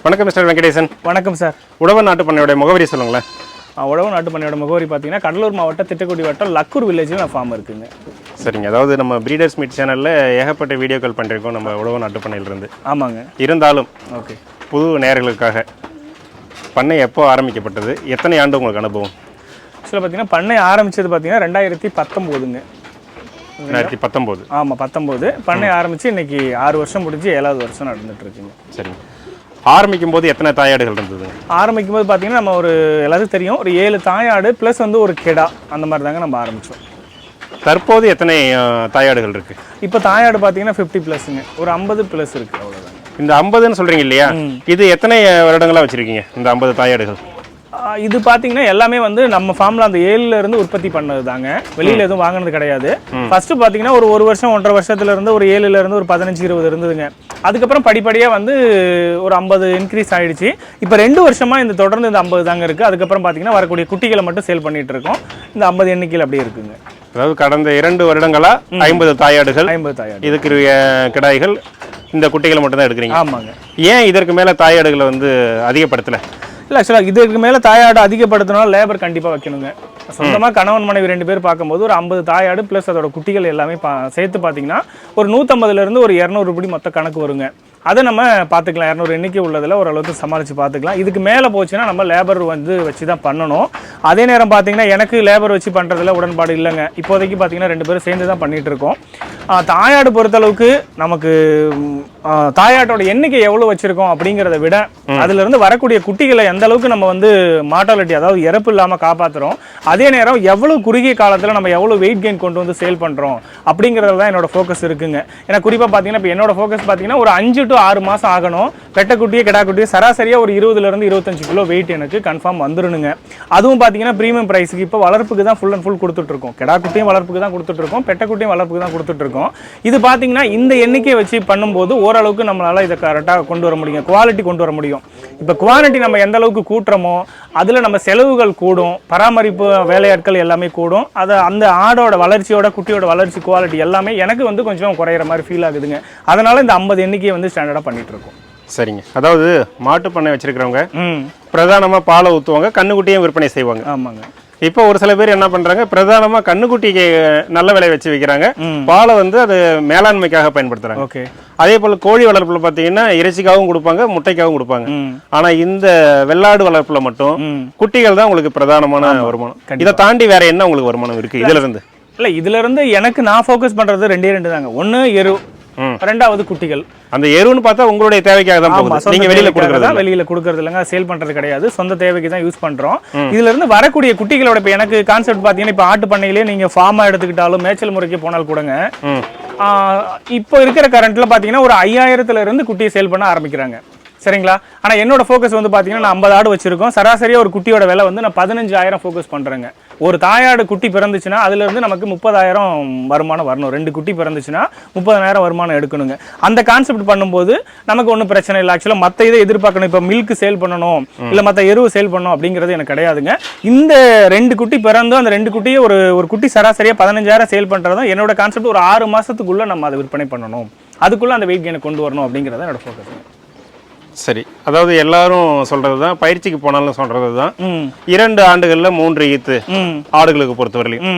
வணக்கம் மிஸ்டர் வெங்கடேசன். வணக்கம் சார். உழவர் நாட்டு பண்ணையோட முகவரி சொல்லுங்களேன். உழவர் நாட்டு பண்ணையோட முகவரி பார்த்தீங்கன்னா கடலூர் மாவட்டம் திட்டக்குடி வட்டம் லக்கூர் வில்லேஜில் நான் ஃபார்ம் இருக்குங்க. சரிங்க. அதாவது நம்ம பிரீடர்ஸ் மீட் சேனலில் ஏகப்பட்ட வீடியோக்கள் பண்ணியிருக்கோம் நம்ம உழவர் நாட்டு பண்ணையிலிருந்து. ஆமாங்க. இருந்தாலும் ஓகே, புது நேயர்களுக்காக பண்ணை எப்போ ஆரம்பிக்கப்பட்டது, எத்தனை ஆண்டு உங்களுக்கு அனுபவம்? ஆக்சுவலாக பார்த்தீங்கன்னா பண்ணை ஆரம்பித்தது பார்த்தீங்கன்னா 2019ங்க. 2019. ஆமாம், 19. பண்ணை ஆரம்பித்து இன்றைக்கி 6 வருஷம் முடிஞ்சு 7வது வருஷம் நடந்துட்டு இருக்குங்க. சரிங்க. ஆரம்பிக்கும் போது எத்தனை தாயாடுகள் இருந்தது? ஆரம்பிக்கும் போது பார்த்தீங்கன்னா நம்ம ஒரு எல்லாத்துக்கும் தெரியும் ஒரு 7 தாயாடு ப்ளஸ் வந்து ஒரு கெடா, அந்த மாதிரி தாங்க நம்ம ஆரம்பித்தோம். தற்போது எத்தனை தாயாடுகள் இருக்குது? இப்போ தாயாடு பார்த்தீங்கன்னா 50+ங்க, ஒரு 50+ இருக்குது, அவ்வளோதாங்க. இந்த 50ன்னு சொல்கிறீங்க இல்லையா, இது எத்தனை வருடங்களாக வச்சுருக்கீங்க இந்த 50 தாயாடுகள்? இது பார்த்தீங்கன்னா எல்லாமே வந்து நம்ம ஃபார்மில் அந்த 7ல இருந்து உற்பத்தி பண்ணது தாங்க, வெளியில் எதுவும் வாங்கினது கிடையாது. ஃபர்ஸ்ட்டு பார்த்தீங்கன்னா ஒரு வருஷம் 1.5 வருஷத்துல இருந்து ஒரு 7ல இருந்து ஒரு 15-20 இருந்ததுங்க. அதுக்கப்புறம் படிப்படியாக வந்து ஒரு 50 இன்க்ரீஸ் ஆகிடுச்சு. இப்போ 2 வருஷமாக இந்த தொடர்ந்து இந்த 50 தாங்க இருக்குது. அதுக்கப்புறம் பார்த்தீங்கன்னா வரக்கூடிய குட்டிகளை மட்டும் சேல் பண்ணிகிட்டு இருக்கோம். இந்த 50 எண்ணிக்கையில் அப்படியே இருக்குங்க. அதாவது கடந்த 2 வருடங்களாக 50 தாயாடுகள், 50 தாயாடு, இதுக்கு கிடாய்கள், இந்த குட்டிகளை மட்டும் தான் எடுக்கிறீங்க. ஆமாங்க. ஏன் இதற்கு மேலே தாயாடுகளை வந்து அதிகப்படுத்தலை? இல்லை, ஆக்சுவலாக இதுக்கு மேலே தாயாடு அதிகப்படுத்தினாலும் லேபர் கண்டிப்பாக வைக்கணுங்க. சொந்தமாக கணவன் மனைவி 2 பேர் பார்க்கும்போது ஒரு 50 தாயாடு ப்ளஸ் அதோட குட்டிகள் எல்லாமே சேர்த்து பார்த்தீங்கன்னா ஒரு 150லேருந்து ஒரு 200 ரூபாய் மொத்த கணக்கு வருங்க. அதை நம்ம பார்த்துக்கலாம். 200 எண்ணிக்கை உள்ளதில் ஓரளவுக்கு சமாளித்து பார்த்துக்கலாம். இதுக்கு மேலே போச்சுன்னா நம்ம லேபர் வந்து வச்சு தான் பண்ணணும். அதே நேரம் பார்த்தீங்கன்னா எனக்கு லேபர் வச்சு பண்ணுறதுல உடன்பாடு இல்லைங்க. இப்போதைக்கு பார்த்தீங்கன்னா 2 பேரும் சேர்ந்து தான் பண்ணிகிட்டு இருக்கோம். தாயாடு பொறுத்தளவுக்கு நமக்கு தாயாட்டோட எண்ணிக்கை எவ்வளோ வச்சுருக்கோம் அப்படிங்கிறத விட அதுலேருந்து வரக்கூடிய குட்டிகளை எந்த அளவுக்கு நம்ம வந்து மார்ட்டாலிட்டி, அதாவது இறப்பு இல்லாமல் காப்பாற்றுறோம், அதே நேரம் எவ்வளோ குறுகிய காலத்தில் நம்ம எவ்வளோ வெயிட் கெயின் கொண்டு வந்து சேல் பண்ணுறோம் அப்படிங்கிறது தான் என்னோட ஃபோக்கஸ் இருக்குங்க. ஏன்னா குறிப்பாக பார்த்தீங்கன்னா இப்போ என்னோட ஃபோக்கஸ் பார்த்தீங்கன்னா ஒரு 5 to 6 மாதம் ஆகணும். பெட்டக்குட்டியே கிடாக்குட்டியே சராசரியாக ஒரு 20லேருந்து 25 கிலோ வெயிட் எனக்கு கன்ஃபார்ம் வந்துடணுங்க. அதுவும் பார்த்தீங்கன்னா ப்ரீமியம் ப்ரைஸுக்கு இப்போ வளர்ப்புக்கு தான் ஃபுல் அண்ட் ஃபுல் கொடுத்துட்ருக்கோம். கிடாக்குட்டியும் வளர்ப்புக்கு தான் கொடுத்துட்ருக்கோம், பெட்டக்குட்டியும் வளர்ப்புக்கு தான் கொடுத்துட்ருக்கோம். இது பார்த்தீங்கன்னா இந்த எண்ணிக்கையை வச்சு பண்ணும்போது ஓரளவுக்கு நம்மளால் இதை கரெக்டாக கொண்டு வர முடியும், குவாலிட்டி கொண்டு வர முடியும். இப்போ குவாலிட்டி நம்ம எந்த அளவுக்கு கூட்டுறோமோ அதில் நம்ம செலவுகள் கூடும், பராமரிப்பு வேலையாட்கள் எல்லாமே கூடும். அதை அந்த ஆடோட வளர்ச்சியோட குட்டியோட வளர்ச்சி குவாலிட்டி எல்லாமே எனக்கு வந்து கொஞ்சம் குறையிற மாதிரி ஃபீல் ஆகுதுங்க. அதனால இந்த 50 எண்ணிக்கையை வந்து ஸ்டாண்டர்டாக பண்ணிட்டு இருக்கோம். சரிங்க. அதாவது மாட்டு பண்ணை வச்சிருக்கிறவங்க பிரதானமாக பாலை ஊற்றுவாங்க, கண்ணுக்குட்டியும் விற்பனை செய்வாங்க. ஆமாங்க. இப்போ ஒரு சில பேர் என்ன பண்றாங்க, பிரதானமா கண்ணுக்குட்டிக்கு நல்ல விலை வச்சு விற்கிறாங்க, பாலை வந்து அது மேலாண்மைக்காக பயன்படுத்துறாங்க. ஓகே. அதே போல கோழி வளர்ப்புல பாத்தீங்கன்னா இறைச்சிக்காகவும் கொடுப்பாங்க, முட்டைக்காகவும் கொடுப்பாங்க. ஆனா இந்த வெள்ளாடு வளர்ப்புல மட்டும் குட்டிகள் தான் உங்களுக்கு பிரதானமான வருமானம். இதை தாண்டி வேற என்ன உங்களுக்கு வருமானம் இருக்கு இதுல இருந்து? இல்ல, இதுல இருந்து எனக்கு நான் ஃபோக்கஸ் பண்றது 2 தாங்க. ஒன்னு எரு, 2வது குட்டிகள். அந்த எருன்னு பார்த்தா உங்களுடைய தேவைக்காக தான் போகுது, நீங்க வெளியில கொடுக்கறதா? வெளியில கொடுக்கறது இல்லைங்க, சேல் பண்றது கிடையாது, சொந்த தேவைக்கு தான் யூஸ் பண்றோம். இதுல இருந்து வரக்கூடிய குட்டிகளோட இப்ப எனக்கு கான்செப்ட் பாத்தீங்கன்னா இப்ப ஆட்டு பண்ணையிலே நீங்க ஃபார்மா எடுத்துக்கிட்டாலும் மேய்ச்சல் முறைக்கு போனால் கூடங்க இப்போ இருக்கிற கரண்ட்ல பாத்தீங்கன்னா ஒரு 5000ல இருந்து குட்டியை சேல் பண்ண ஆரம்பிக்கிறாங்க. சரிங்களா? ஆனால் என்னோட ஃபோக்கஸ் வந்து பார்த்தீங்கன்னா நான் 50 ஆடு வச்சிருக்கோம். சராசரியாக ஒரு குட்டியோட விலை வந்து நான் 15000 ஃபோக்கஸ் பண்ணுறேங்க. ஒரு தாயாடு குட்டி பிறந்துச்சுன்னா அதுலேருந்து நமக்கு 30000 வருமானம் வரணும். 2 குட்டி பிறந்துச்சுன்னா 30000 வருமானம் எடுக்கணுங்க. அந்த கான்செப்ட் பண்ணும்போது நமக்கு ஒன்றும் பிரச்சனை இல்லை. ஆக்சுவலாக மற்ற இதை எதிர்பார்க்கணும், இப்போ மில்க் சேல் பண்ணணும் இல்லை மற்ற எருவு சேல் பண்ணணும் அப்படிங்கிறது எனக்கு கிடையாதுங்க. இந்த 2 குட்டி பிறந்தும் அந்த 2 குட்டியை ஒரு குட்டி சராசரியாக 15000 சேல் பண்ணுறதும் என்னோட கான்செப்ட். ஒரு 6 மாதத்துக்குள்ளே நம்ம அதை விற்பனை பண்ணணும், அதுக்குள்ளே அந்த வெயிட் கெயினை கொண்டு வரணும் அப்படிங்கிறத என்னோட ஃபோக்கஸ். சரி. அதாவது எல்லாரும் சொல்றது தான், பயிற்சிக்கு போனாலும் சொல்றது தான், 2 ஆண்டுகள்ல 3 ஈத்து ஆடுகளுக்கு பொறுத்தவரையிலும்.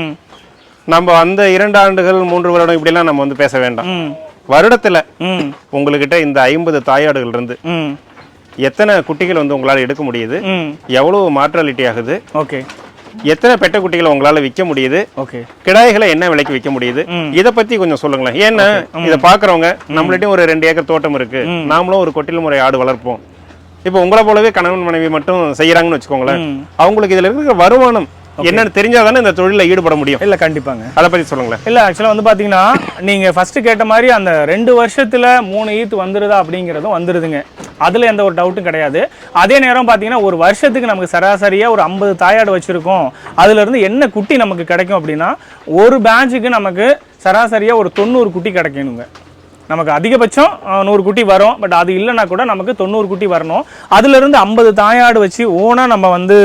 நம்ம அந்த 2 ஆண்டுகள் 3 வருடம் இப்படிலாம் நம்ம வந்து பேச வேண்டாம். வருடத்துல உங்ககிட்ட இந்த 50 தாயாடுகள் இருந்து எத்தனை குட்டிகள் வந்து உங்களால எடுக்க முடியுது, எவ்வளவு மார்ட்டாலிட்டி ஆகுது, ஓகே, எத்தனை பெட்ட குட்டிகளை உங்களால விற்க முடியுது, ஓகே, கிடாய்களை என்ன விலைக்கு விற்க முடியுது, இதை பத்தி கொஞ்சம் சொல்லுங்களேன். ஏன்னா இதை பாக்குறவங்க நம்மள்ட்டையும் ஒரு 2 ஏக்கர் தோட்டம் இருக்கு, நாமளும் ஒரு கொட்டில் முறை ஆடு வளர்ப்போம், இப்போ உங்களை போலவே கணவன் மனைவி மட்டும் செய்யறாங்கன்னு வச்சுக்கோங்களேன், அவங்களுக்கு இதுல இருக்கிற வருமானம் என்னன்னு தெரிஞ்சாதானே இந்த தொழில ஈடுபட முடியும். இல்ல, கண்டிப்பாங்க. அதை பத்தி சொல்லுங்களேன். இல்ல, ஆக்சுவலா வந்து பாத்தீங்கன்னா நீங்க ஃபர்ஸ்ட் கேட்ட மாதிரி அந்த 2 வருஷத்துல 3 ஈத்து வந்துருதா அப்படிங்கிறதும் வந்துருதுங்க. அதுல எந்த ஒரு டவுட்டும் கிடையாது. அதே நேரம் பாத்தீங்கன்னா ஒரு வருஷத்துக்கு நமக்கு சராசரியா ஒரு 50 தாயாடு வச்சிருக்கோம். அதுல இருந்து என்ன குட்டி நமக்கு கிடைக்கும் அப்படின்னா ஒரு பேட்சுக்கு நமக்கு சராசரியா ஒரு 90 குட்டி கிடைக்கணுங்க. நமக்கு அதிகபட்சம் 100 குட்டி வரும். பட் அது இல்லைன்னா கூட நமக்கு 90 குட்டி வரணும். அதுலேருந்து 50 தாயாடு வச்சு ஓனாக நம்ம வந்து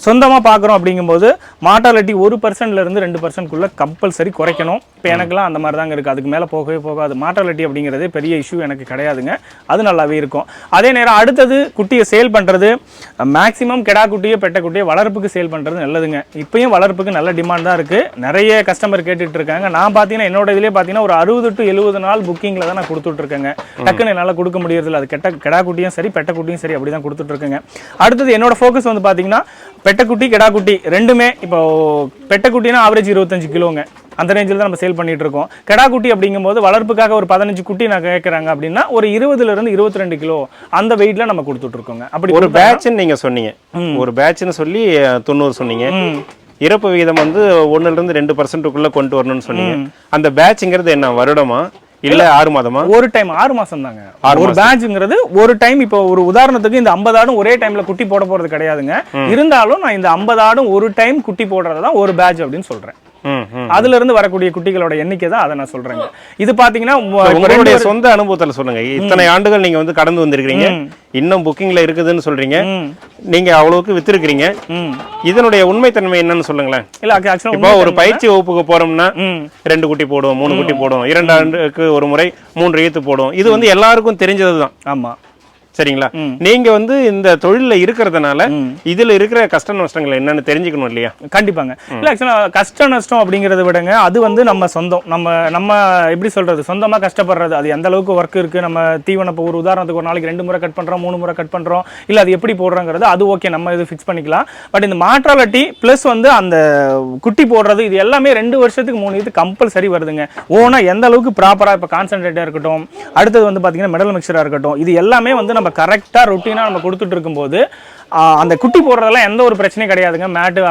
சொந்தமாக பார்க்குறோம் அப்படிங்கும்போது மார்ட்டாலிட்டி 1%லேருந்து 2%க்குள்ளே கம்பல்சரி குறைக்கணும். இப்போ எனக்குலாம் அந்த மாதிரி தாங்க இருக்குது. அதுக்கு மேலே போகவே போகாது. மார்ட்டாலிட்டி அப்படிங்கிறதே பெரிய இஷ்யூ எனக்கு கிடையாதுங்க. அது நல்லாவே இருக்கும். அதே நேரம் அடுத்தது குட்டியை சேல் பண்ணுறது, மேக்ஸிமம் கெடா குட்டியை பெட்ட குட்டியை வளர்ப்புக்கு சேல் பண்ணுறது நல்லதுங்க. இப்பயும் வளர்ப்புக்கு நல்ல டிமாண்ட் தான் இருக்குது. நிறைய கஸ்டமர் கேட்டுட்டு இருக்காங்க. நான் பார்த்தீங்கன்னா என்னோட இதிலே பார்த்தீங்கன்னா ஒரு 60 to 70 நாள் புக்கிங்கில் தான் நான் கொடுத்துட்ருக்கேங்க. டக்குன்னு என்னால் கொடுக்க முடியறதில்ல. அது கெடா குட்டியும் சரி பெட்ட குட்டியும் சரி அப்படி தான் கொடுத்துட்ருக்கேங்க. அடுத்தது என்னோட ஃபோக்கஸ் வந்து பார்த்தீங்கன்னா பெட்டக்குட்டி கெடா குட்டி ரெண்டுமே. இப்போ பெட்டக்குட்டினா ஆவரேஜ் 25 கிலோங்க. அந்த ரேஞ்சில் தான் நம்ம சேல் பண்ணிட்டு இருக்கோம். கெடா குட்டி அப்படிங்கும்போது வளர்ப்புக்காக ஒரு 15 குட்டி நான் கேட்குறாங்க அப்படின்னா ஒரு 20லேருந்து 22 கிலோ அந்த வெயிட்ல நம்ம கொடுத்துட்டு இருக்கோங்க. அப்படி ஒரு பேட்ச்னு நீங்க சொன்னீங்க, ஒரு பேட்ச்னு சொல்லி 90 சொன்னீங்க. இறப்பு விகிதம் வந்து 1லேருந்து 2%க்குள்ள கொண்டு வரணும்னு சொன்னீங்க. அந்த பேட்ச்ங்கிறது என்ன, வருடமா இல்ல 6 மாதமா? ஒரு டைம் 6 மாசம் தாங்க. ஒரு பேட்ச்ங்கிறது ஒரு டைம். இப்போ ஒரு உதாரணத்துக்கு இந்த 50 ஆடும் ஒரே டைம்ல குட்டி போட போறது கிடையாதுங்க. இருந்தாலும் நான் இந்த 50 ஆடும் ஒரு டைம் குட்டி போடுறதுதான் ஒரு பேட்ச் அப்படின்னு சொல்றேன். அதுல இருந்து வரக்கூடிய குட்டிகளோட எண்ணிக்கை தான் அதை நான் சொல்றேங்க. இது பாத்தீங்கன்னா உங்களுடைய சொந்த அனுபவத்துல சொல்லுங்க. இத்தனை ஆண்டுகள் நீங்க வந்து கடந்து வந்திருக்கீங்க, இன்னும் புக்கிங்ல இருக்குதுன்னு சொல்றீங்க, நீங்க அவ்வளவுக்கு வித்திருக்கீங்க. இதனுடைய உண்மைத்தன்மை என்னன்னு சொல்லுங்களேன். இல்ல ஆக்சுவலா இப்போ ஒரு பயிற்சி வகுப்புக்கு போறோம்னா 2 குட்டி போடுவோம், 3 குட்டி போடுவோம், 2 ஆண்டுக்கு ஒரு முறை 3 ஈத்து போடுவோம். இது வந்து எல்லாருக்கும் தெரிஞ்சதுதான். ஆமா, சரிங்களா? நீங்க வந்து இந்த தொழில இருக்கிறதுனால இதுல இருக்கிற கஷ்ட நஷ்டங்கள் என்னன்னு தெரிஞ்சுக்கணும் இல்லையா? கண்டிப்பாங்க. இல்ல ஆக்சுவலா கஷ்ட நஷ்டம் அப்படிங்கறத விடங்க, அது வந்து நம்ம சொந்தம். நம்ம எப்படி சொல்றது, சொந்தமா கஷ்டப்படுறது. அது எந்த அளவுக்கு ஒர்க் இருக்கு, நம்ம தீவனம் ஒரு உதாரணத்துக்கு ஒரு நாளைக்கு 2 முறை கட் பண்றோம், 3 முறை கட் பண்றோம், இல்ல அது எப்படி போடுறோங்கிறது அது ஓகே, நம்ம இது ஃபிக்ஸ் பண்ணிக்கலாம். பட் இந்த மார்ட்டாலிட்டி பிளஸ் வந்து அந்த குட்டி போடுறது, இது எல்லாமே 2 வருஷத்துக்கு 3 இது கம்பல்சரி வருதுங்க. ஓனா எந்த அளவுக்கு ப்ராப்பரா இப்போ கான்சென்ட்ரேட்டா இருக்கட்டும், அடுத்தது வந்து பாத்தீங்கன்னா மெடல் மிக்சரா இருக்கட்டும், இது எல்லாமே வந்து நம்ம கரெக்டா ரொட்டீனா நம்ம கொடுத்துட்டு இருக்கும்போது அந்த குட்டி போடுறதெல்லாம் எந்த ஒரு பிரச்சனையும் கிடையாதுங்க.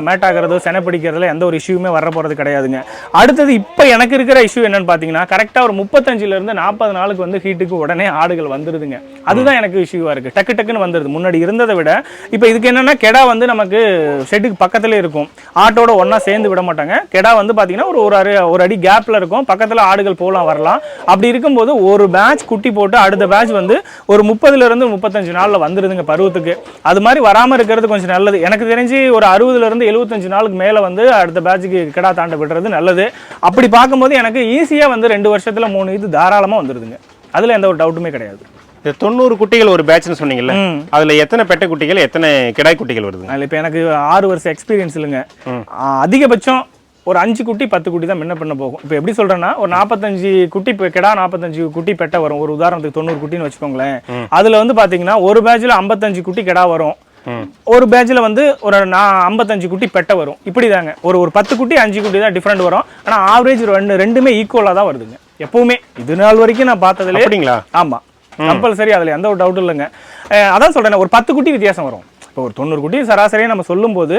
மேட் ஆகிறதோ செனை பிடிக்கிறதுல எந்த ஒரு இஷ்யூமே வர போறது கிடையாதுங்க. அடுத்தது இப்போ எனக்கு இருக்கிற இஷ்யூ என்னன்னு பார்த்தீங்கன்னா, கரெக்டாக ஒரு 35லேருந்து 40 நாளுக்கு வந்து ஹீட்டுக்கு உடனே ஆடுகள் வந்துடுதுங்க. அதுதான் எனக்கு இஷ்யூவாக இருக்குது. டக்குன்னு வந்துடுது. முன்னாடி இருந்ததை விட இப்போ இதுக்கு என்னன்னா, கெடா வந்து நமக்கு ஷெட்டுக்கு பக்கத்துலேயே இருக்கும். ஆட்டோட ஒன்றா சேர்ந்து விட மாட்டாங்க. கெடா வந்து பார்த்தீங்கன்னா ஒரு அடி கேப்பில் இருக்கும். பக்கத்தில் ஆடுகள் போகலாம் வரலாம். அப்படி இருக்கும்போது ஒரு பேட்ச் குட்டி போட்டு அடுத்த பேட்ச் வந்து ஒரு 30லேருந்து 35 நாளில் வந்துடுதுங்க பருவத்துக்கு. அது மாதிரி வராம இருக்கிறது கொஞ்சம் நல்லது. எனக்கு தெரிஞ்சு ஒரு 60லேருந்து 75 நாளுக்கு மேல வந்து அடுத்த பேட்சுக்கு கிடா தாண்ட விடுறது நல்லது. அப்படி பார்க்கும்போது எனக்கு ஈஸியா வந்து 2 வருஷத்துல 3 இது தாராளமா வந்துடுதுங்க. அதுல எந்த ஒரு டவுட்டுமே கிடையாது. 90 குட்டிகள் ஒரு பேட்ச்னு சொன்னீங்கல்ல, அதுல எத்தனை பெட்டை குட்டிகள் எத்தனை கிடாய் குட்டிகள் வருது? இப்போ எனக்கு 6 வருஷம் எக்ஸ்பீரியன்ஸ் இல்லைங்க. அதிகபட்சம் ஒரு 5 குட்டி 10 குட்டி தான் முன்ன பண்ண போகும். இப்போ எப்படி சொல்றேன்னா, ஒரு 45 குட்டி கெடா 45 குட்டி பெட்டை வரும். ஒரு உதாரணத்துக்கு 90 குட்டின்னு வச்சுக்கோங்களேன். அதுல வந்து பாத்தீங்கன்னா ஒரு பேட்ச்ல 55 குட்டி கெடா வரும், ஒரு பேட்ச்ல வந்து ஒரு 55 குட்டி பெட்டை வரும். இப்படி தாங்க ஒரு 10 குட்டி 5 குட்டி தான் டிஃபரெண்ட் வரும். ஆனா ஆவரேஜ் ரெண்டுமே ஈக்குவலா தான் வருதுங்க எப்பவுமே. இது நாள் வரைக்கும் நான் பார்த்ததுல. அப்படிங்களா? ஆமா, கம்பல்சரி. அதுல எந்த ஒரு டவுட்டும் இல்லைங்க. அதான் சொல்றேன், ஒரு 10 குட்டி வித்தியாசம் வரும். இப்போ ஒரு 90 குட்டி சராசரியாக நம்ம சொல்லும்போது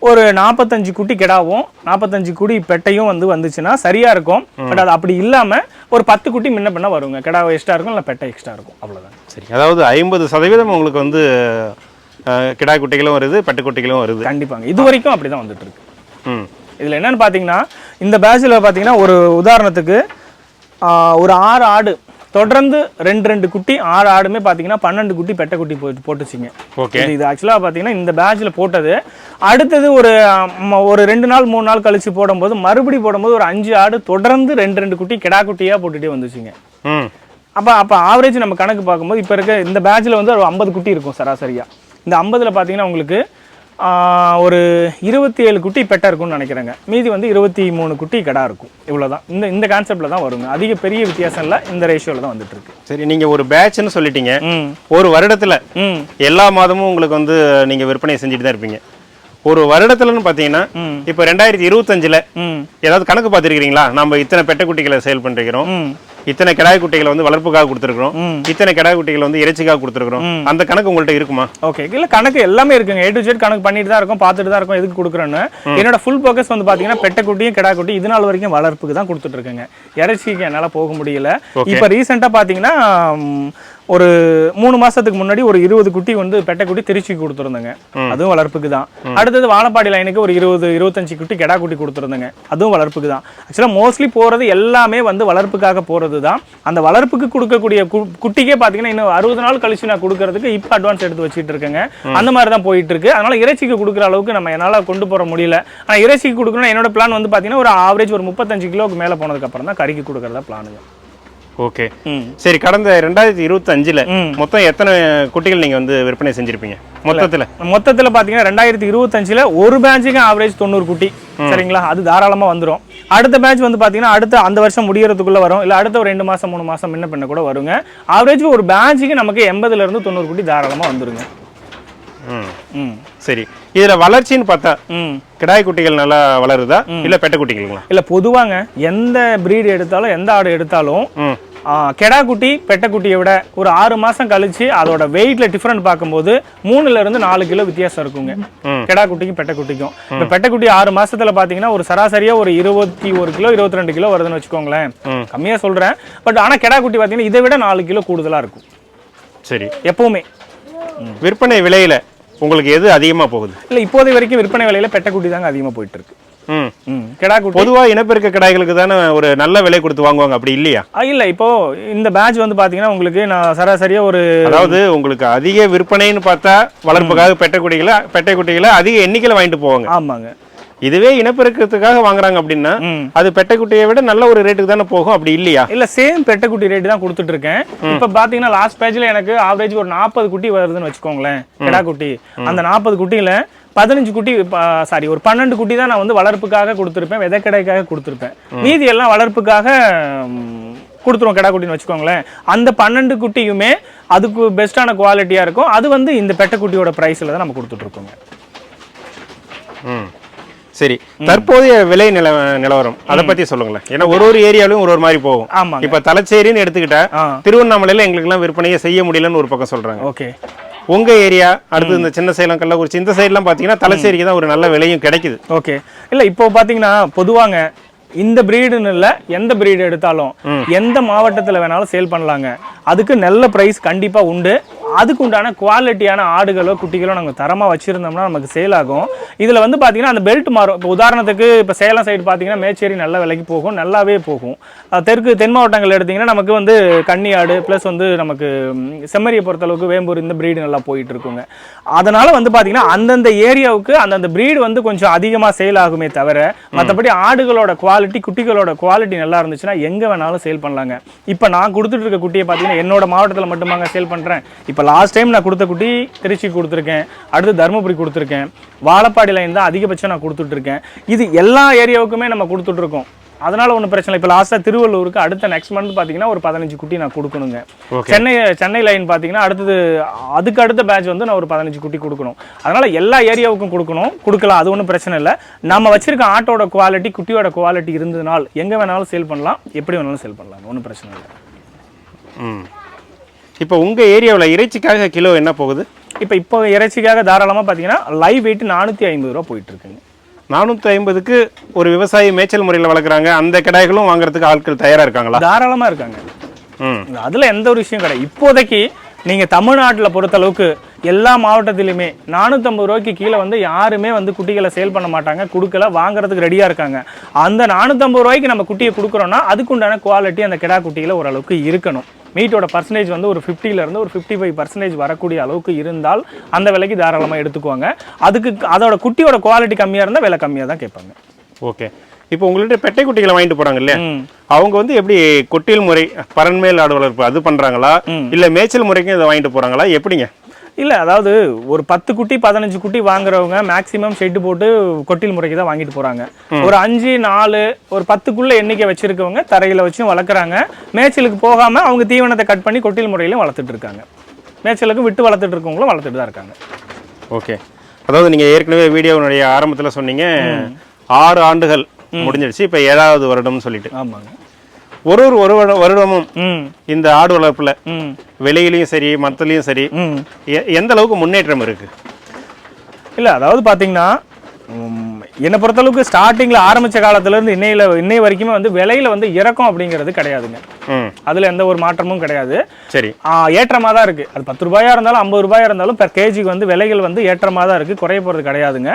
ஒரு 45 குட்டி கிடாவும் 45 குட்டி பெட்டையும் வந்துச்சுன்னா சரியா இருக்கும். பட் அது அப்படி இல்லாம ஒரு 10 குட்டி முன்ன பண்ண வருங்க. கிடா எக்ஸ்ட்ரா இருக்கும், இல்லை பெட்டை எக்ஸ்ட்ரா இருக்கும், அவ்வளோதான். சரி, அதாவது 50% உங்களுக்கு வந்து கிடா குட்டிகளும் வருது, பெட்டை குட்டிகளும் வருது. கண்டிப்பாங்க, இது வரைக்கும் அப்படிதான் வந்துட்டு இருக்கு. இதுல என்னன்னு பாத்தீங்கன்னா, இந்த பேட்ச்ல பாத்தீங்கன்னா ஒரு உதாரணத்துக்கு ஒரு 6 ஆடு தொடர்ந்து 2 குட்டி 6 ஆடுமே பாத்தீங்கன்னா 12 குட்டி பெட்டை குட்டி போட்டுச்சுங்க. இது ஆக்சுவலா பாத்தீங்கன்னா இந்த பேட்ச்ல போட்டது. அடுத்தது ஒரு 2 நாள் 3 நாள் கழிச்சு போடும்போது மறுபடி போடும்போது ஒரு 5 ஆடு தொடர்ந்து 2 குட்டி கிடா குட்டியா போட்டுட்டே வந்துச்சுங்க. அப்ப ஆவரேஜ் நம்ம கணக்கு பார்க்கும்போது இப்ப இருக்க இந்த பேட்ச்ல வந்து ஒரு 50 குட்டி இருக்கும் சராசரியா. இந்த 50ல பாத்தீங்கன்னா உங்களுக்கு ஒரு 27 குட்டி பெட்டை இருக்கும்னு நினைக்கிறேங்க. மீதி வந்து 23 குட்டி கடா இருக்கும். இவ்வளவுதான். இந்த கான்செப்ட்ல தான் வருங்க. அதிக பெரிய வித்தியாசம் இல்ல, இந்த ரேஷியோல தான் வந்துட்டு இருக்கு. சரி, நீங்க ஒரு பேட்ச்னு சொல்லிட்டீங்க. ஒரு வருடத்துல எல்லா மாதமும் உங்களுக்கு வந்து நீங்க விற்பனை செஞ்சுட்டு தான் இருப்பீங்க. ஒரு வருடத்துலன்னு பாத்தீங்கன்னா இப்ப 2025ல ஏதாவது கணக்கு பார்த்திருக்கீங்களா? நம்ம இத்தனை பெட்டை குட்டிகளை சேல் பண்ணிருக்கிறோம், இத்தனை கிடாய் குட்டிகளை வந்து வளர்ப்புக்காக கொடுத்துருக்கோம், இத்தனை கிடாய் குட்டிகள் வந்து இறைச்சிக்காக கொடுத்துருக்கோம். அந்த கணக்கு உங்கள்ட்ட இருக்குமா? ஓகே, இல்ல கணக்கு எல்லாமே இருக்குங்க. A to Z கணக்கு பண்ணிட்டு தான் இருக்கும், பார்த்துட்டு தான் இருக்கும் எதுக்கு கொடுக்குறேன்னு. என்னோட ஃபுல் ஃபோக்கஸ் வந்து பாத்தீங்கன்னா பெட்டை குட்டியும் கிடாய் குட்டி இது நாள் வரைக்கும் வளர்ப்புக்கு தான் கொடுத்துட்டு இருக்கேங்க. இறைச்சிக்கு என்னால போக முடியல. இப்ப ரீசெண்டா பாத்தீங்கன்னா ஒரு 3 மாசத்துக்கு முன்னாடி ஒரு 20 குட்டி வந்து பெட்டை குட்டி திருச்சி கொடுத்துருந்தேங்க, அதுவும் வளர்ப்புக்கு தான். அடுத்தது வாழப்பாடி லைனுக்கு ஒரு 20-25 குட்டி கெடா குட்டி கொடுத்துருந்தேங்க, அதுவும் வளர்ப்புக்கு தான். ஆக்சுவலாக மோஸ்ட்லி போறது எல்லாமே வந்து வளர்ப்புக்காக போறது தான். அந்த வளர்ப்புக்கு கொடுக்கக்கூடிய குட்டிக்கே பார்த்தீங்கன்னா இன்னும் 60 நாள் கழிச்சு நான் கொடுக்கறதுக்கு இப்போ அட்வான்ஸ் எடுத்து வச்சுட்டு இருக்கேங்க. அந்த மாதிரி தான் போயிட்டு இருக்கு. அதனால இறைச்சிக்கு கொடுக்குற அளவுக்கு நம்ம என்னால் கொண்டு போற முடியல. ஆனால் இறைச்சிக்கு கொடுக்கணும் என்னோட பிளான் வந்து பார்த்தீங்கன்னா ஒரு ஆவரேஜ் ஒரு 35 கிலோக்கு மேலே போனதுக்கு அப்புறம் தான் கறிக்கு கொடுக்கறதா பிளானுங்க. ஓகே, சரி. கடந்த 2025ல மொத்தம் எத்தனை குட்டிகள் நீங்க வந்து விற்பனை செஞ்சிருப்பீங்க மொத்தத்துல பாத்தீங்கன்னா 2025ல ஒரு பேட்சுக்கு ஆவரேஜ் 90 குட்டி, சரிங்களா? அது தாராளமா வந்துடும். அடுத்த பேட்ச் வந்து பாத்தீங்கன்னா அடுத்த அந்த வருஷம் முடியறதுக்குள்ள வரும், இல்ல அடுத்த ஒரு 2 மாசம் 3 மாசம் முன்ன பின்ன கூட வருங்க. ஆவரேஜ் ஒரு பேட்சுக்கு நமக்கு 80ல இருந்து 90 குட்டி தாராளமா வந்துருங்க. சரி, இதுல வளர்ச்சின்னு பார்த்தா கிடாய் குட்டிகள் நல்லா வளருதா இல்ல பெட்ட குட்டிகளா? இல்ல பொதுவாங்க எந்த பிரீடு எடுத்தாலும் எந்த ஆடு எடுத்தாலும் கெடா குட்டி பெட்ட குட்டியை விட ஒரு 6 மாசம் கழிச்சு அதோட வெயிட்ல டிஃபரெண்ட் பார்க்கும்போது 3ல இருந்து 4 கிலோ வித்தியாசம் இருக்குங்க கெடா குட்டிக்கும் பெட்ட குட்டிக்கும். இப்ப பெட்ட குட்டி 6 மாசத்துல பாத்தீங்கன்னா ஒரு சராசரியா ஒரு 21 கிலோ 22 கிலோ வருதுன்னு வச்சுக்கோங்களேன், கம்மியா சொல்றேன். பட் ஆனா கெடா குட்டி பாத்தீங்கன்னா இதை விட 4 கிலோ கூடுதலா இருக்கும். சரி, எப்பவுமே விற்பனை விலையில உங்களுக்கு எது அதிகமா போகுது? இல்ல இப்போதைய வரைக்கும் விற்பனை விலையில பெட்ட குட்டி தாங்க அதிகமா போயிட்டு இருக்கு. கெடா குட்டி பொதுவா இனப்பெருக்க கிடாய்களுக்கு தானே ஒரு நல்ல விலை கொடுத்து வாங்குவாங்க, அப்படி இல்லையா? இல்ல இப்போ இந்த பேட்ச் வந்து பாத்தீங்கன்னா உங்களுக்கு நான் சராசரியா ஒரு, அதாவது உங்களுக்கு அதிக விற்பனைன்னு பார்த்தா வளர்ப்புக்காக பெட்டை குட்டிகளை அதிக எண்ணிக்கையில வாங்கிட்டு போவாங்க. ஆமாங்க. இதுவே இனப்பெருக்கத்துக்காக வாங்குறாங்க அப்படின்னா அது பெட்டை குட்டியை விட நல்ல ஒரு ரேட்டுக்கு தானே போகும், அப்படி இல்லையா? இல்ல சேம் பெட்டை குட்டி ரேட் தான் கொடுத்துட்டு இருக்கேன். இப்ப பாத்தீங்கன்னா லாஸ்ட் பேட்ச்ல எனக்கு ஆவரேஜ் ஒரு 40 குட்டி வருதுன்னு வச்சுக்கோங்களேன் கெடா குட்டி. அந்த 40 குட்டியில 15 குட்டி ஒரு 12 குட்டி தான் நான் வந்து வளர்ப்புக்காக கொடுத்துருப்பேன், விதைக்கடைக்காக கொடுத்துருப்பேன். மீதி எல்லாம் வளர்ப்புக்காக கொடுத்துருவோம் கெடா குட்டின்னு வச்சுக்கோங்களேன். அந்த 12 குட்டியுமே அதுக்கு பெஸ்டான குவாலிட்டியா இருக்கும். அது வந்து இந்த பெட்டை குட்டியோட பிரைஸ்ல தான் நம்ம கொடுத்துட்டு இருக்கோங்க. சரி, தற்போதைய விலை நிலவரம் அதை பத்தி சொல்லுங்களேன். ஏன்னா ஒரு ஏரியாவிலும் ஒரு மாதிரி போகும். ஆமா, இப்ப தலச்சேரின்னு எடுத்துக்கிட்டா திருவண்ணாமலையில எங்களுக்கு எல்லாம் விற்பனையை செய்ய முடியலன்னு ஒரு பக்கம் சொல்றாங்க. ஓகே, உங்க ஏரியா அடுத்து இந்த சின்ன சேலம் கள்ளக்குறிச்சி இந்த சைடு எல்லாம் பாத்தீங்கன்னா தலச்சேரிக்கு தான் ஒரு நல்ல விலையும் கிடைக்குது. ஓகே, இல்ல இப்போ பாத்தீங்கன்னா பொதுவாங்க இந்த பிரீடுன்னு இல்ல எந்த பிரீடு எடுத்தாலும் எந்த மாவட்டத்துல வேணாலும் சேல் பண்ணலாங்க. அதுக்கு நல்ல பிரைஸ் கண்டிப்பா உண்டு. அதுக்கு உண்டான குவாலிட்டியான ஆடுகளோ குட்டிகளோ நாங்கள் தரமாக வச்சுருந்தோம்னா நமக்கு சேல் ஆகும். இதில் வந்து பார்த்தீங்கன்னா அந்த பெல்ட் மாறும். இப்போ உதாரணத்துக்கு இப்போ சேலம் சைடு பார்த்தீங்கன்னா மேச்சேரி நல்ல விலைக்கு போகும், நல்லாவே போகும். தென் மாவட்டங்கள் எடுத்திங்கன்னா நமக்கு வந்து கன்னி ஆடு ப்ளஸ் வந்து நமக்கு செம்மறியை பொறுத்தளவுக்கு வேம்பூர் இந்த ப்ரீடு நல்லா போயிட்டு இருக்குங்க. அதனால் வந்து பார்த்தீங்கன்னா அந்தந்த ஏரியாவுக்கு அந்தந்த ப்ரீடு வந்து கொஞ்சம் அதிகமாக சேல் ஆகுமே தவிர மற்றபடி ஆடுகளோட குவாலிட்டி குட்டிகளோட குவாலிட்டி நல்லா இருந்துச்சுன்னா எங்கே வேணாலும் சேல் பண்ணலாங்க. இப்போ நான் கொடுத்துட்டு இருக்க குட்டியை பார்த்தீங்கன்னா என்னோட மாவட்டத்தில் மட்டுமாங்க சேல் பண்ணுறேன். இப்போ லாஸ்ட் டைம் நான் கொடுத்த குட்டி திருச்சி கொடுத்துருக்கேன், அடுத்து தருமபுரி கொடுத்துருக்கேன், வாழப்பாடி லைன் தான் அதிகபட்சம் நான் கொடுத்துட்டு இருக்கேன். இது எல்லா ஏரியாவுக்குமே நம்ம கொடுத்துட்டு இருக்கோம். அதனால ஒன்றும் பிரச்சனை இல்லை. இப்போ லாஸ்ட்டாக திருவள்ளூருக்கு அடுத்த நெக்ஸ்ட் மந்த் பார்த்தீங்கன்னா ஒரு 15 குட்டி நான் கொடுக்கணுங்க. சென்னை லைன் பார்த்தீங்கன்னா அதுக்கு அடுத்த பேட்ச் வந்து நான் ஒரு 15 குட்டி கொடுக்கணும். அதனால எல்லா ஏரியாவுக்கும் கொடுக்கலாம், அது ஒன்றும் பிரச்சனை இல்லை. நம்ம வச்சிருக்க ஆட்டோட குவாலிட்டி குட்டியோட குவாலிட்டி இருந்ததுனால் எங்கே வேணாலும் சேல் பண்ணலாம், எப்படி வேணாலும் சேல் பண்ணலாம், ஒன்றும் பிரச்சனை இல்லை. இப்போ உங்கள் ஏரியாவில் இறைச்சிக்காக கிலோ என்ன போகுது? இப்போ இறைச்சிக்காக தாராளமாக பார்த்தீங்கன்னா லைவ் வெயிட் 450 ரூபா போயிட்டு இருக்குங்க. 450க்கு ஒரு விவசாயி மேய்ச்சல் முறையில் வளர்க்குறாங்க, அந்த கிடாய்களும் வாங்குறதுக்கு ஆட்கள் தயாராக இருக்காங்களா? தாராளமாக இருக்காங்க. அதில் எந்த ஒரு விஷயம் கிடையாது. இப்போதைக்கு நீங்கள் தமிழ்நாட்டில் பொறுத்தளவுக்கு எல்லா மாவட்டத்திலுமே 450 ரூபாய்க்கு கீழே வந்து யாருமே வந்து குட்டிகளை சேல் பண்ண மாட்டாங்க, கொடுக்கல, வாங்குறதுக்கு ரெடியாக இருக்காங்க. அந்த 450 ரூபாய்க்கு நம்ம குட்டியை கொடுக்குறோன்னா அதுக்குண்டான குவாலிட்டி அந்த கிடா குட்டியில் ஓரளவுக்கு இருக்கணும். மீட்டோட பர்சன்டேஜ் வந்து ஒரு 50% ஒரு 55% வரக்கூடிய அளவுக்கு இருந்தால் அந்த விலைக்கு தாராளமாக எடுத்துக்குவாங்க. அதோட குட்டியோட குவாலிட்டி கம்மியாக இருந்தால் விலை கம்மியாக தான் கேட்பாங்க. ஓகே, இப்போ உங்கள்கிட்ட பெட்டை குட்டிகளை வாங்கிட்டு போறாங்க இல்லையா, அவங்க வந்து எப்படி கொட்டில் முறை பரன்மேல் ஆடு வளர்ப்பு அது பண்றாங்களா இல்ல மேய்ச்சல் முறைக்கும் இதை வாங்கிட்டு போறாங்களா, எப்படிங்க? இல்லை, அதாவது ஒரு 10 குட்டி 15 குட்டி வாங்குறவங்க மேக்ஸிமம் ஷெட்டு போட்டு கொட்டில் முறைக்கு தான் வாங்கிட்டு போகிறாங்க. ஒரு 5 4 ஒரு 10க்குள்ள எண்ணிக்கை வச்சிருக்கவங்க தரையில் வச்சும் வளர்க்குறாங்க. மேய்ச்சலுக்கு போகாமல் அவங்க தீவனத்தை கட் பண்ணி கொட்டில் முறையிலும் வளர்த்துட்டு இருக்காங்க. மேய்ச்சலுக்கு விட்டு வளர்த்துட்டு இருக்கவங்களும் வளர்த்துட்டு தான் இருக்காங்க. ஓகே, அதாவது நீங்கள் ஏற்கனவே வீடியோனுடைய ஆரம்பத்தில் சொன்னீங்க 6 ஆண்டுகள் முடிஞ்சிடுச்சு, இப்போ 7வது வருடம்னு சொல்லிட்டு. ஆமாங்க. ஒரு வருடமும் இந்த ஆடு வளர்ப்புல விலையிலையும் சரி மத்தலையும் சரி எந்த அளவுக்கு முன்னேற்றம் இருக்கு? இல்லை, அதாவது பார்த்தீங்கன்னா என்னை பொறுத்தளவுக்கு ஸ்டார்டிங்ல ஆரம்பிச்ச காலத்துல இருந்து இன்னை வரைக்குமே வந்து விலையில வந்து இறக்கம் அப்படிங்கிறது கிடையாதுங்க. அதுல எந்த ஒரு மாற்றமும் கிடையாது. சரி, ஏற்றமா தான் இருக்கு. அது 10 ரூபாயா இருந்தாலும் 50 ரூபாயா இருந்தாலும் பெர் கேஜிக்கு வந்து விலைகள் வந்து ஏற்றமா தான் இருக்கு, குறைய போறது கிடையாதுங்க.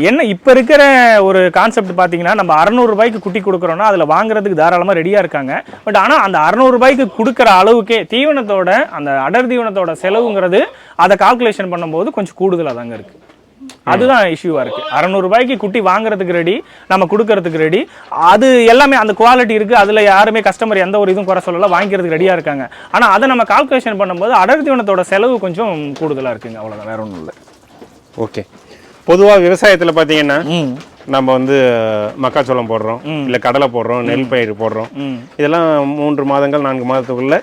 என்ன இப்ப இருக்கிற ஒரு கான்செப்ட் பாத்தீங்கன்னா, நம்ம 600 ரூபாய்க்கு குட்டி கொடுக்குறோம்னா அதுல வாங்குறதுக்கு தாராளமா ரெடியா இருக்காங்க. பட் ஆனா அந்த 600 ரூபாய்க்கு கொடுக்குற அளவுக்கே தீவனத்தோட அந்த அடர் தீவனத்தோட செலவுங்கிறது அதை கால்குலேஷன் பண்ணும்போது கொஞ்சம் கூடுதலா தாங்க இருக்கு. அதுதான் இஷ்யூவா இருக்கு. 600 ரூபாய்க்கு குட்டி வாங்குறதுக்கு ரெடி, நம்ம கொடுக்கறதுக்கு ரெடி, அது எல்லாமே அந்த குவாலிட்டி இருக்கு. அதுல யாருமே கஸ்டமர் எந்த ஒரு இதுவும் குறை சொல்லல, வாங்கிக்கிறதுக்கு ரெடியா இருக்காங்க. ஆனா அதை நம்ம கால்குலேஷன் பண்ணும்போது அடர் தீவனத்தோட செலவு கொஞ்சம் கூடுதலா இருக்குங்க. அவ்வளவுதான், வேற ஒன்றும் இல்லை. ஓகே. பொதுவா விவசாயத்துல பாத்தீங்கன்னா நம்ம வந்து மக்காச்சோளம் போடுறோம், இல்ல கடலை போடுறோம், நெல் பயிர் போடுறோம். இதெல்லாம் 3 மாதங்கள் 4 மாதத்துக்குள்ள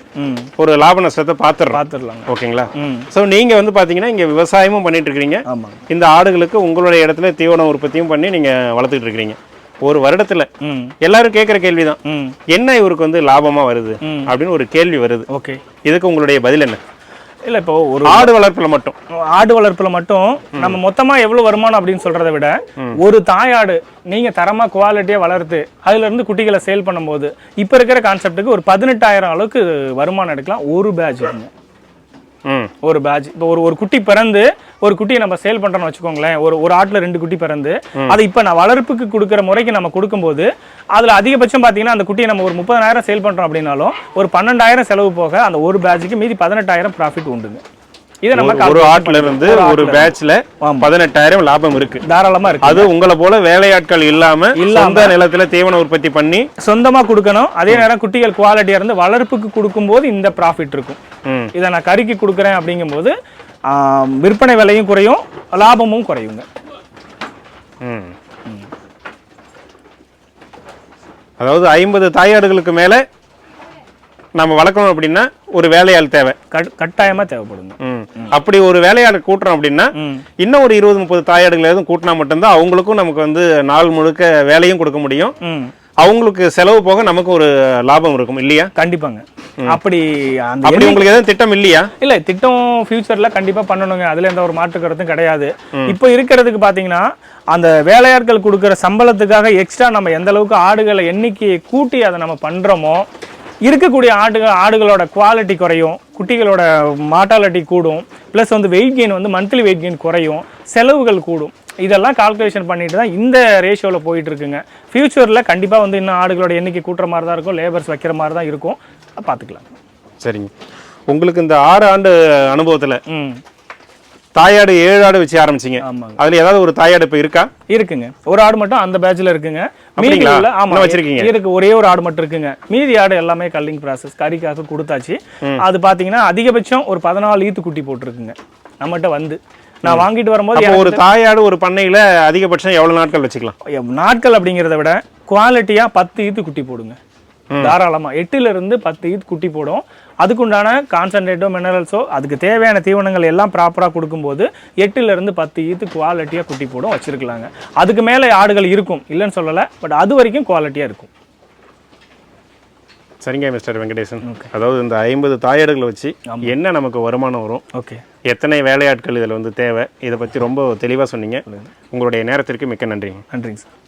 ஒரு லாப நஷ்டத்தை பார்த்துடலாம். ஓகேங்களா? ஸோ நீங்க வந்து பாத்தீங்கன்னா இங்க விவசாயமும் பண்ணிட்டு இருக்கீங்க, இந்த ஆடுகளுக்கு உங்களுடைய இடத்துல தீவன உற்பத்தியும் பண்ணி நீங்க வளர்த்துட்டு இருக்கீங்க. ஒரு வருடத்துல எல்லாரும் கேட்கிற கேள்விதான், என்ன இவருக்கு வந்து லாபமா வருது அப்படின்னு ஒரு கேள்வி வருது. ஓகே, இதுக்கு உங்களுடைய பதில் என்ன? இல்ல, இப்போ ஒரு ஆடு வளர்ப்புல மட்டும் நம்ம மொத்தமா எவ்வளவு வருமானம் அப்படின்னு சொல்றதை விட, ஒரு தாயாடு நீங்க தரமா குவாலிட்டியா வளர்த்து அதுல இருந்து குட்டிகளை சேல் பண்ணும்போது இப்ப இருக்கிற கான்செப்டுக்கு ஒரு 18,000 அளவுக்கு வருமானம் எடுக்கலாம் ஒரு பேட்ச். ஒரு பேட்ச் இப்போ ஒரு குட்டி பிறந்து ஒரு குட்டியை நம்ம சேல் பண்றோம்னு வச்சுக்கோங்களேன், ஒரு ஆட்டுல 2 குட்டி பிறந்து அதை இப்ப நான் வளர்ப்புக்கு கொடுக்குற முறைக்கு நம்ம கொடுக்கும்போது அதுல அதிகபட்சம் பாத்தீங்கன்னா அந்த குட்டியை நம்ம ஒரு 30,000 சேல் பண்றோம் அப்படின்னாலும் ஒரு 12,000 செலவு போக அந்த ஒரு பேட்சுக்கு மீதி 18,000 ப்ராஃபிட் உண்டுங்க. இதை நம்ம ஒரு ஆட்டுல இருந்து ஒரு பேட்ச்ல 18,000 லாபம் இருக்கு, தாராளமா இருக்கு. அது உங்களை போல வேலையாட்கள் இல்லாம சொந்த நிலத்துல தீவன உற்பத்தி பண்ணி சொந்தமா கொடுக்கணும். அதே நேரம் குட்டிகள் குவாலிட்டியா இருந்து வளர்ப்புக்கு கொடுக்கும்போது இந்த ப்ராஃபிட் இருக்கும். இதை நான் கறிக்கு கொடுக்குறேன் அப்படிங்கும்போது விற்பனை விலையும் குறையும், லாபமும் குறையுங்க. அதாவது 50 தாயாடுகளுக்கு மேல நம்ம வளர்க்கணும் அப்படின்னா ஒரு வேலையாள் தேவை, கட்டாயமா தேவைப்படுங்க. அப்படி ஒரு வேலையாளை கூட்டுறோம் அப்படின்னா இன்னும் ஒரு 20-30 தாயாடுகள் எதுவும் கூட்டினா மட்டும்தான் அவங்களுக்கும் நமக்கு வந்து நாள் முழுக்க வேலையும் கொடுக்க முடியும், அவங்களுக்கு செலவு போக நமக்கு ஒரு லாபம் இருக்கும் இல்லையா? கண்டிப்பாங்க. அப்படி உங்களுக்கு எதுவும் திட்டம் இல்லையா? இல்ல, திட்டம் ஃபியூச்சர்ல கண்டிப்பா பண்ணணுங்க, அதுல எந்த ஒரு மாற்று கருத்தும் கிடையாது. இப்போ இருக்கிறதுக்கு பாத்தீங்கன்னா அந்த வேலையாட்கள் கொடுக்குற சம்பளத்துக்காக எக்ஸ்ட்ரா நம்ம எந்த அளவுக்கு ஆடுகளை எண்ணிக்கையை கூட்டி அதை நம்ம பண்றோமோ இருக்கக்கூடிய ஆடுகளோட குவாலிட்டி குறையும், குட்டிகளோட மார்டாலிட்டி கூடும், ப்ளஸ் வந்து வெயிட் கெயின் வந்து மந்த்லி வெயிட் கெயின் குறையும், செலவுகள் கூடும். இதெல்லாம் கால்குலேஷன் பண்ணிட்டு தான் இந்த ரேஷியோவில் போயிட்டு இருக்குங்க. ஃபியூச்சரில் கண்டிப்பாக வந்து இன்னும் ஆடுகளோட எண்ணிக்கை கூட்டுற மாதிரி தான் இருக்கும், லேபர்ஸ் வைக்கிற மாதிரி தான் இருக்கும், பார்த்துக்கலாம். சரிங்க. உங்களுக்கு இந்த 6 ஆண்டு அனுபவத்தில் தாயாடு 7 ஆடு வச்சு ஆரம்பிச்சிங்க. அதுல ஏதாவது ஒரு தாயாடு இப்ப இருக்கா? இருக்குங்க, ஒரு ஆடு மட்டும் அந்த பேட்ச்ல இருக்குங்க. மீதி ஆமா வச்சிருக்கீங்க, இருக்கு, ஒரே ஒரு ஆடு மட்டும் இருக்குங்க. மீதி ஆடு எல்லாமே கல்லிங் ப்ராசஸ் கறிக்காக கொடுத்தாச்சு. அது பாத்தீங்கன்னா அதிகபட்சம் ஒரு 14 ஈத்து குட்டி போட்டுருக்குங்க நம்மகிட்ட வந்து. நான் வாங்கிட்டு வரும்போது ஒரு தாயாடு ஒரு பண்ணையில அதிகபட்சம் எவ்வளவு நாட்கள் வச்சுக்கலாம்? நாட்கள் அப்படிங்கிறத விட குவாலிட்டியா 10 ஈத்து குட்டி போடுங்க தாராளமா. 8ல இருந்து 10 ஈத்து குட்டி போடும். அதுக்குண்டான கான்சன்ட்ரேட்டோ மினரல்ஸோ அதுக்கு தேவையான தீவனங்கள் எல்லாம் ப்ராப்பராக கொடுக்கும்போது 8ல இருந்து 10 ஈத்து குவாலிட்டியாக குட்டி போடும் வச்சிருக்கலாங்க. அதுக்கு மேலே ஆடுகள் இருக்கும், இல்லைன்னு சொல்லலை, பட் அது வரைக்கும் குவாலிட்டியாக இருக்கும். சரிங்க மிஸ்டர் வெங்கடேசன், அதாவது இந்த 50 தாயாடுகளை வச்சு என்ன நமக்கு வருமானம் வரும், ஓகே, எத்தனை வேலையாட்கள் இதில் வந்து தேவை, இதை பற்றி ரொம்ப தெளிவாக சொன்னீங்க. உங்களுடைய நேரத்திற்கு மிக்க நன்றிங்க. நன்றிங்க சார்.